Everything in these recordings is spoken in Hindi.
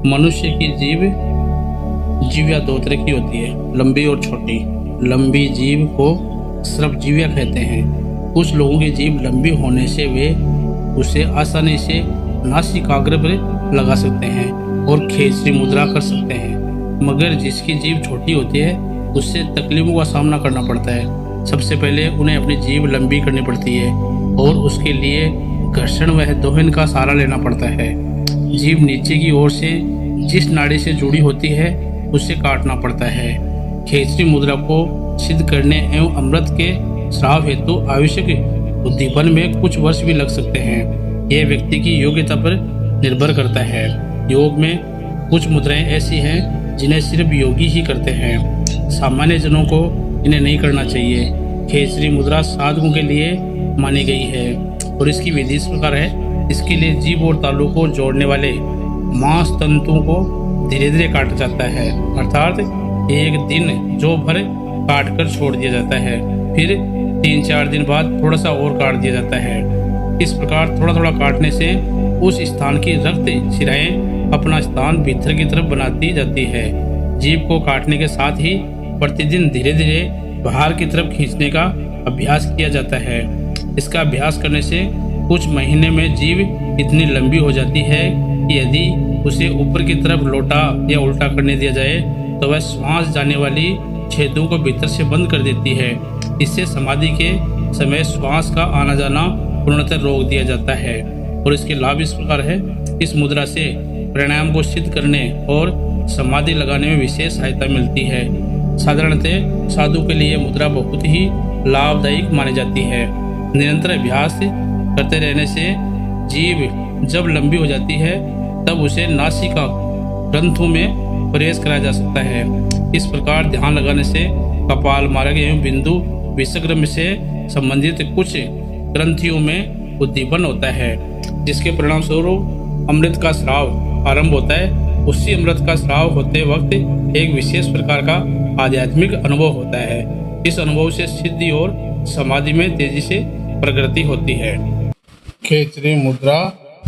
मनुष्य की जीविया दो तरह की होती है, लंबी और छोटी। लंबी जीभ को श्रवजीविया कहते हैं। कुछ लोगों की जीभ लंबी होने से वे उसे आसानी से नासिकाग्र पर लगा सकते हैं और खेचरी मुद्रा कर सकते हैं, मगर जिसकी जीभ छोटी होती है उससे तकलीफों का सामना करना पड़ता है। सबसे पहले उन्हें अपनी जीभ लंबी करनी पड़ती है और उसके लिए घर्षण व दोहन का सहारा लेना पड़ता है। जीभ नीचे की ओर से जिस नाड़ी से जुड़ी होती है उसे काटना पड़ता है। खेचरी मुद्रा को सिद्ध करने एवं अमृत के श्राव हेतु आवश्यक उद्दीपन में कुछ वर्ष भी लग सकते हैं। यह व्यक्ति की योग्यता पर निर्भर करता है। योग में कुछ मुद्राएं ऐसी हैं जिन्हें सिर्फ योगी ही करते हैं, सामान्य जनों को इन्हें नहीं करना चाहिए। खेचरी मुद्रा साधकों के लिए मानी गई है और इसकी विधि इस प्रकार है। इसके लिए जीभ और तालू को जोड़ने वाले मांस तंतुओं को धीरे धीरे काटा जाता है, अर्थात एक दिन जो भर काट कर छोड़ दिया जाता है, फिर 3-4 दिन बाद थोड़ा सा और काट दिया जाता है। इस प्रकार थोड़ा थोड़ा काटने से उस स्थान की रक्त शिराएं अपना स्थान भीतर की तरफ बनाती जाती है। जीभ को काटने के साथ ही प्रतिदिन धीरे धीरे बाहर की तरफ खींचने का अभ्यास किया जाता है। इसका अभ्यास करने से कुछ महीने में जीभ इतनी लंबी हो जाती है कि यदि उसे ऊपर की तरफ लौटा या उल्टा करने दिया जाए तो वह श्वास जाने वाली छेदों को भीतर से बंद कर देती है। इससे समाधि के समय श्वास का आना जाना पूर्णतः रोक दिया जाता है और इसके लाभ इस प्रकार है। इस मुद्रा से प्राणायाम को सिद्ध करने और समाधि लगाने में विशेष सहायता मिलती है। साधारणतः साधु के लिए मुद्रा बहुत ही लाभदायक मानी जाती है। निरंतर अभ्यास करते रहने से जीभ जब लंबी हो जाती है तब उसे नासिका ग्रंथों में प्रवेश कराया जा सकता है। इस प्रकार ध्यान लगाने से कपाल मार्ग एवं बिंदु विषग्रम से संबंधित कुछ ग्रंथियों में उद्दीपन होता है, जिसके परिणाम स्वरूप अमृत का स्राव आरंभ होता है। उसी अमृत का स्राव होते वक्त एक विशेष प्रकार का आध्यात्मिक अनुभव होता है। इस अनुभव से सिद्धि और समाधि में तेजी से प्रगति होती है। खेचरी मुद्रा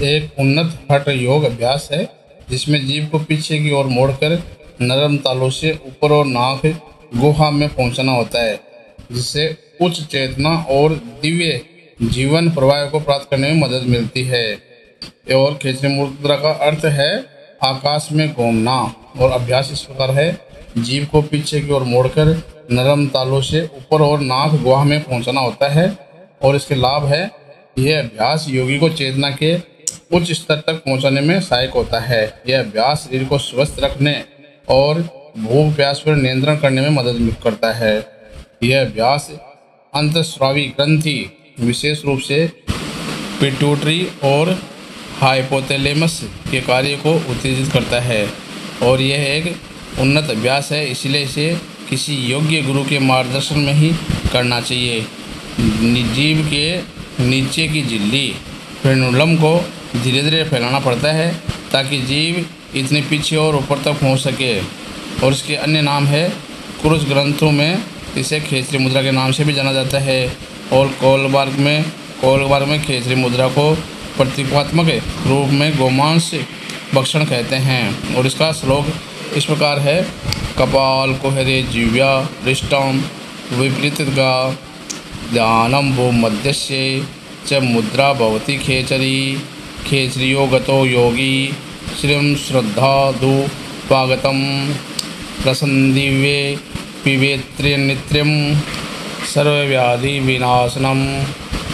एक उन्नत हठ योग अभ्यास है जिसमें जीभ को पीछे की ओर मोड़कर नरम तालू से ऊपर और नाक गुहा में पहुंचना होता है, जिससे उच्च चेतना और दिव्य जीवन प्रवाह को प्राप्त करने में मदद मिलती है। और खेचरी मुद्रा का अर्थ है आकाश में घूमना और अभ्यास इस प्रकार है। जीभ को पीछे की ओर मोड़कर नरम तालू से ऊपर और नाक गुहा में पहुंचना होता है और इसके लाभ है यह अभ्यास योगी को चेतना के उच्च स्तर तक पहुंचाने में सहायक होता है। यह अभ्यास शरीर को स्वस्थ रखने और भूख प्यास पर नियंत्रण करने में मदद करता है। यह अभ्यास अंतःस्रावी ग्रंथि विशेष रूप से पिट्यूटरी और हाइपोथैलेमस के कार्य को उत्तेजित करता है और यह एक उन्नत अभ्यास है, इसलिए इसे किसी योग्य गुरु के मार्गदर्शन में ही करना चाहिए। जीभ के नीचे की झिल्ली फ्रेनुलम को धीरे धीरे फैलाना पड़ता है ताकि जीभ इतने पीछे और ऊपर तक पहुंच सके और इसके अन्य नाम है क्रूस ग्रंथों में इसे खेचरी मुद्रा के नाम से भी जाना जाता है और कोलबार्ग में खेचरी मुद्रा को प्रतीकात्मक रूप में गोमांस भक्षण कहते हैं और इसका श्लोक इस प्रकार है। कपाल कुहरे जीव्या रिष्टम विपरीतगा ध्यानम भूमध्यस्य च मुद्रा भवति खेचरी खेचरियो गतो योगी श्रियं श्रद्धादु स्वागतम प्रसन्दिव्ये पिबेत्र्यनित्यं सर्वव्याधि विनाशनम।